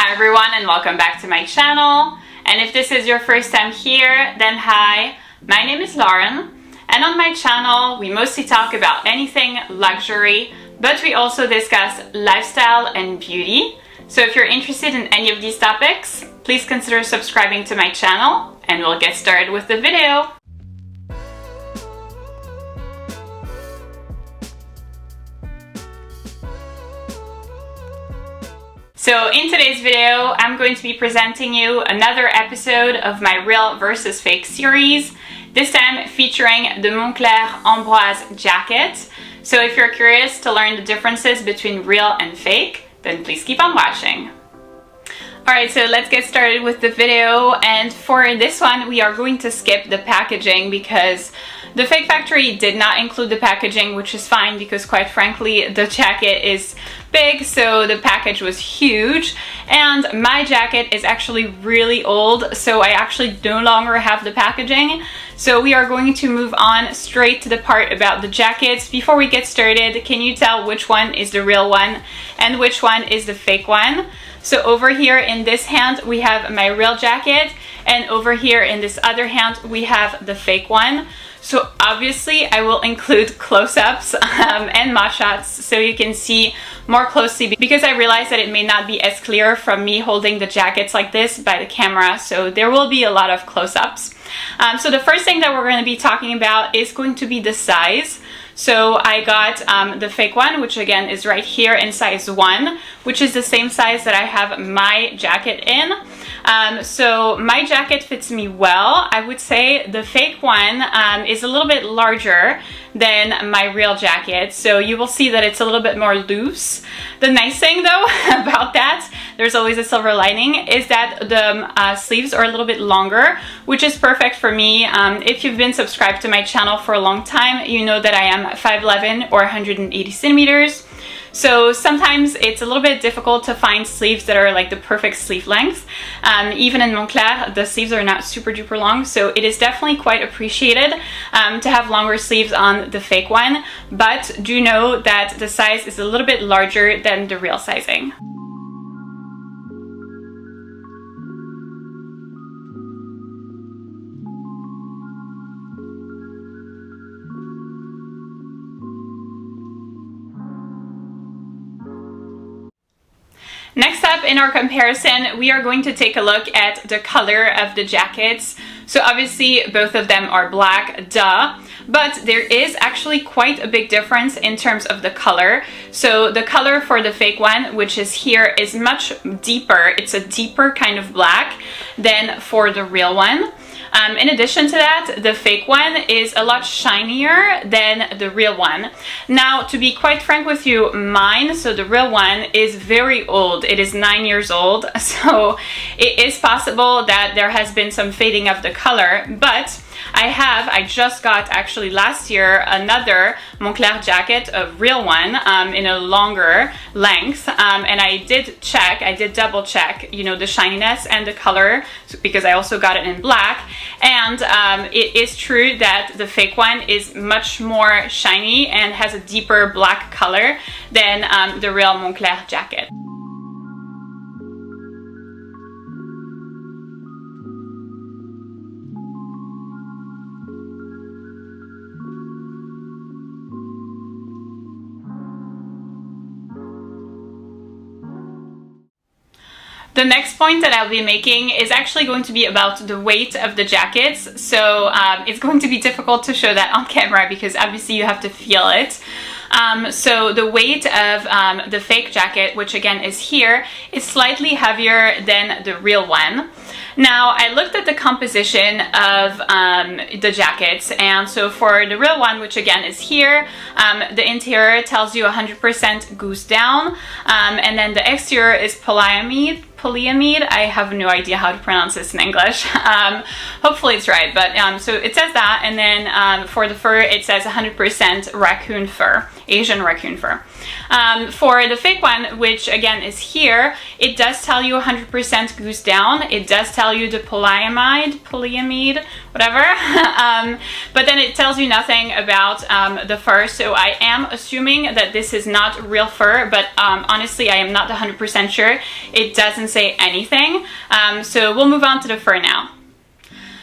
Hi everyone, and welcome back to my channel. And if this is your first time here, then hi, my name is Lauren, and on my channel we mostly talk about anything luxury, but we also discuss lifestyle and beauty. So if you're interested in any of these topics, please consider subscribing to my channel, and we'll get started with the video. So in today's video, I'm going to be presenting you another episode of my real versus fake series, this time featuring the Moncler Ambroise jacket. So if you're curious to learn the differences between real and fake, then please keep on watching. Alright, so let's get started with the video, and for this one we are going to skip the packaging because the fake factory did not include the packaging, which is fine because quite frankly the jacket is big, so the package was huge, and my jacket is actually really old, so I actually no longer have the packaging. So we are going to move on straight to the part about the jackets. Before we get started, can you tell which one is the real one and which one is the fake one? So over here in this hand we have my real jacket, and over here in this other hand we have the fake one. So obviously I will include close-ups and mug shots so you can see more closely, because I realize that it may not be as clear from me holding the jackets like this by the camera, so there will be a lot of close-ups. So the first thing that we're going to be talking about is going to be the size. So I got the fake one, which again is right here in size 1, which is the same size that I have my jacket in. So my jacket fits me well. I would say the fake one is a little bit larger than my real jacket, so you will see that it's a little bit more loose. The nice thing though about that, there's always a silver lining, is that the sleeves are a little bit longer, which is perfect for me. If you've been subscribed to my channel for a long time, you know that I am 5'11" or 180 centimeters. So sometimes it's a little bit difficult to find sleeves that are like the perfect sleeve length. Even in Moncler, the sleeves are not super duper long, so it is definitely quite appreciated to have longer sleeves on the fake one, but do know that the size is a little bit larger than the real sizing. Next up in our comparison, we are going to take a look at the color of the jackets. So obviously both of them are black, duh, but there is actually quite a big difference in terms of the color. So the color for the fake one, which is here, is much deeper. It's a deeper kind of black than for the real one. In addition to that, the fake one is a lot shinier than the real one. Now, to be quite frank with you, mine, so the real one, is very old. It is 9 years old, so it is possible that there has been some fading of the color, but I just got actually last year another Moncler jacket, a real one, in a longer length, and I did double check, you know, the shininess and the color, because I also got it in black, and it is true that the fake one is much more shiny and has a deeper black color than the real Moncler jacket. The next point that I'll be making is actually going to be about the weight of the jackets. So it's going to be difficult to show that on camera because obviously you have to feel it. So the weight of the fake jacket, which again is here, is slightly heavier than the real one. Now, I looked at the composition of the jackets, and so for the real one, which again is here, the interior tells you 100% goose down, and then the exterior is polyamide. I have no idea how to pronounce this in English. Hopefully it's right, but so it says that, and then for the fur it says 100% raccoon fur. Asian raccoon fur. For the fake one, which again is here, it does tell you 100% goose down. It does tell you the polyamide, whatever. But then it tells you nothing about the fur. So I am assuming that this is not real fur, but honestly, I am not 100% sure. It doesn't say anything. So we'll move on to the fur now.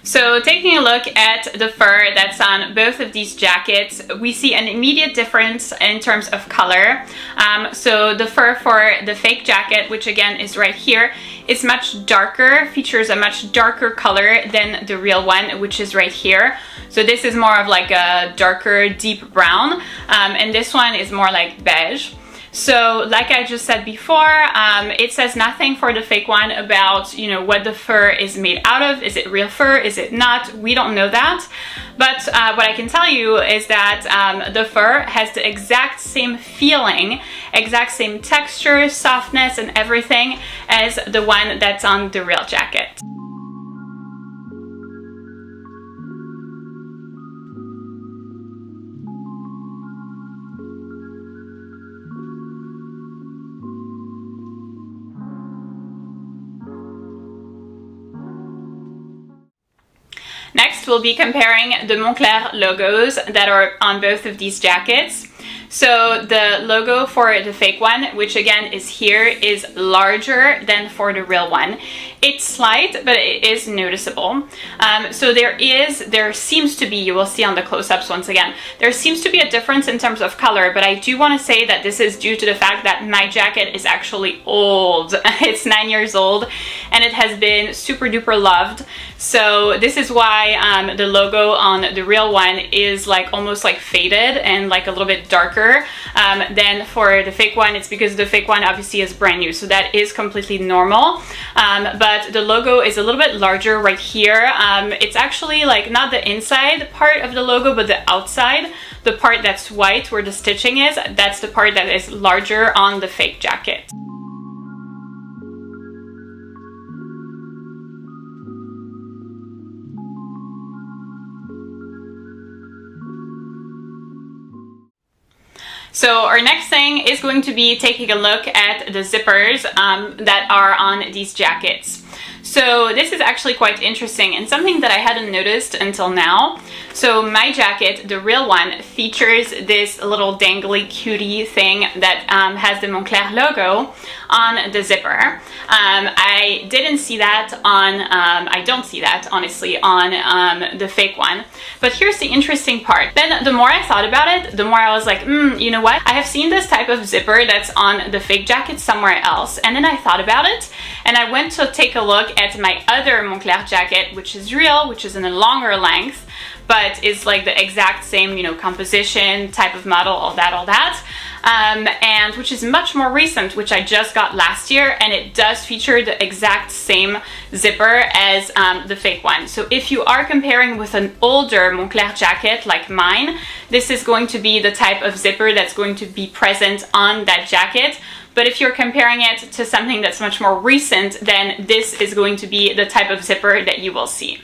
So taking a look at the fur that's on both of these jackets, we see an immediate difference in terms of color. So the fur for the fake jacket, which again is right here, is much darker, features a much darker color than the real one, which is right here. So this is more of like a darker, deep brown, and this one is more like beige. So like I just said before, it says nothing for the fake one about, you know, what the fur is made out of. Is it real fur? Is it not? We don't know that. But what I can tell you is that the fur has the exact same feeling, exact same texture, softness, and everything as the one that's on the real jacket. Next, we'll be comparing the Moncler logos that are on both of these jackets. So the logo for the fake one, which again is here, is larger than for the real one. It's slight, but it is noticeable. So there seems to be, you will see on the close-ups once again, there seems to be a difference in terms of color, but I do want to say that this is due to the fact that my jacket is actually old. It's 9 years old and it has been super duper loved. So this is why the logo on the real one is like almost like faded and like a little bit darker than for the fake one. It's because the fake one obviously is brand new, so that is completely normal. But the logo is a little bit larger right here. It's actually like not the inside part of the logo, but the outside, the part that's white where the stitching is, that's the part that is larger on the fake jacket. So our next thing is going to be taking a look at the zippers that are on these jackets. So this is actually quite interesting and something that I hadn't noticed until now. So my jacket, the real one, features this little dangly cutie thing that has the Moncler logo on the zipper. I didn't see that on, I don't see that honestly on the fake one. But here's the interesting part. Then the more I thought about it, the more I was like, you know what? I have seen this type of zipper that's on the fake jacket somewhere else. And then I thought about it and I went to take a look at my other Moncler jacket, which is real, which is in a longer length, but is like the exact same, you know, composition, type of model, all that. And which is much more recent, which I just got last year, and it does feature the exact same zipper as the fake one. So if you are comparing with an older Moncler jacket like mine, this is going to be the type of zipper that's going to be present on that jacket. But if you're comparing it to something that's much more recent, then this is going to be the type of zipper that you will see.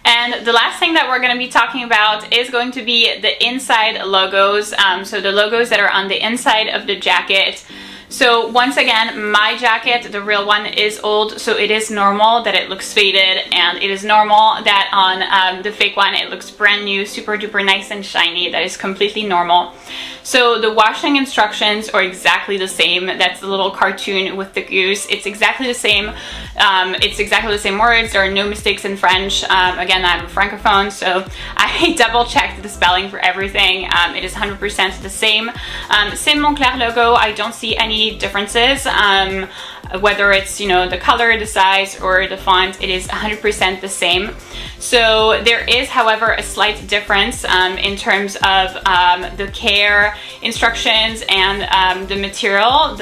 And the last thing that we're going to be talking about is going to be the inside logos, so the logos that are on the inside of the jacket. So once again, my jacket, the real one, is old, so it is normal that it looks faded, and it is normal that on the fake one it looks brand new, super duper nice and shiny. That is completely normal. So the washing instructions are exactly the same. That's the little cartoon with the goose. It's exactly the same. It's exactly the same words. There are no mistakes in French. Again, I'm a francophone, so I double checked the spelling for everything. It is 100% the same. Same Moncler logo. I don't see any differences. whether it's, you know, the color, the size, or the font, it is 100% the same. So there is, however, a slight difference in terms of the care instructions and the material,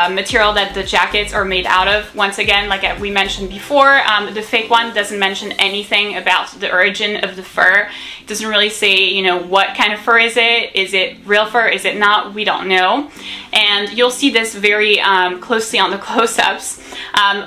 material that the jackets are made out of. Once again, like we mentioned before, the fake one doesn't mention anything about the origin of the fur. It doesn't really say, you know, what kind of fur is it? Is it real fur? Is it not? We don't know. And you'll see this very closely on the close-ups.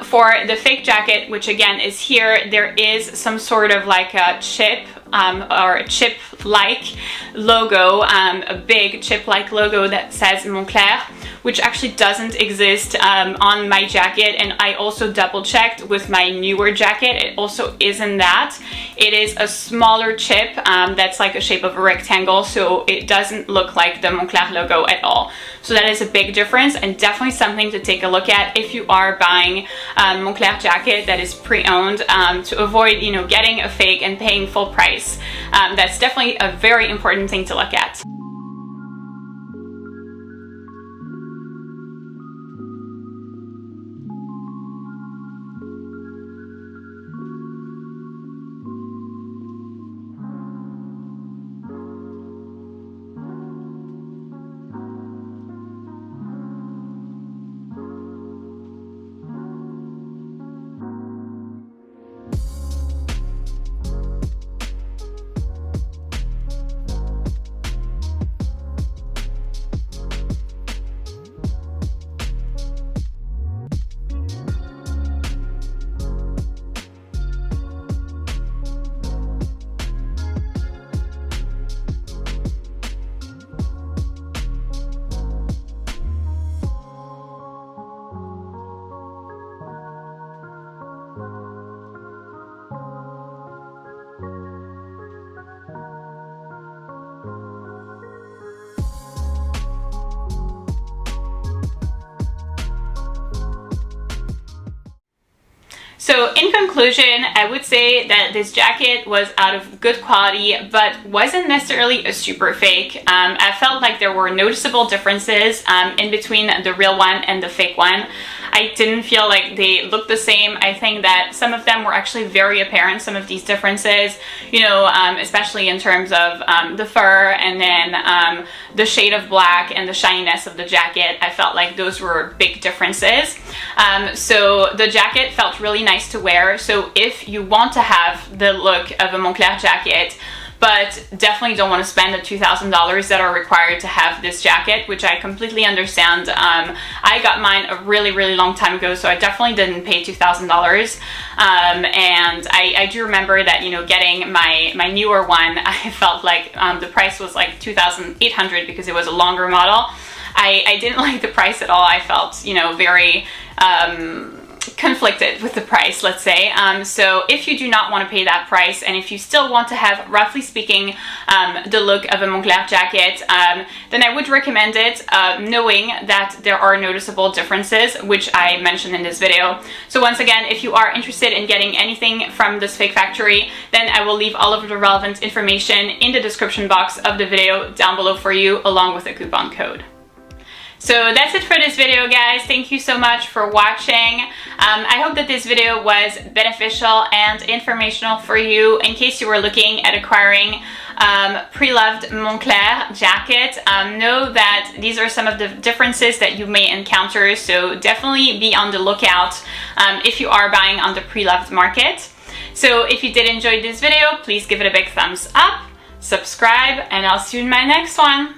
For the fake jacket, which again is here, there is some sort of like a chip or a chip-like logo, a big chip-like logo that says Moncler, which actually doesn't exist on my jacket, and I also double-checked with my newer jacket. It also isn't that. It is a smaller chip that's like a shape of a rectangle, so it doesn't look like the Moncler logo at all. So that is a big difference, and definitely something to take a look at if you are buying a Moncler jacket that is pre-owned, to avoid, you know, getting a fake and paying full price. That's definitely a very important thing to look at. So in conclusion, I would say that this jacket was out of good quality, but wasn't necessarily a super fake. I felt like there were noticeable differences in between the real one and the fake one. I didn't feel like they looked the same. I think that some of them were actually very apparent, some of these differences, you know, especially in terms of the fur and then the shade of black and the shininess of the jacket. I felt like those were big differences. So the jacket felt really nice to wear. So if you want to have the look of a Moncler jacket, but definitely don't want to spend the $2,000 that are required to have this jacket, which I completely understand. I got mine a really long time ago, so I definitely didn't pay $2,000. And I do remember that, you know, getting my newer one, I felt like the price was like $2,800 because it was a longer model. I didn't like the price at all. I felt, you know, very conflicted with the price, let's say. So if you do not want to pay that price, and if you still want to have, roughly speaking, the look of a Moncler jacket, then I would recommend it, knowing that there are noticeable differences, which I mentioned in this video. So once again, if you are interested in getting anything from this fake factory, then I will leave all of the relevant information in the description box of the video down below for you, along with a coupon code. So that's it for this video, guys. Thank you so much for watching. I hope that this video was beneficial and informational for you in case you were looking at acquiring pre-loved Moncler jacket. Know that these are some of the differences that you may encounter, so definitely be on the lookout if you are buying on the pre-loved market. So if you did enjoy this video, please give it a big thumbs up, subscribe, and I'll see you in my next one.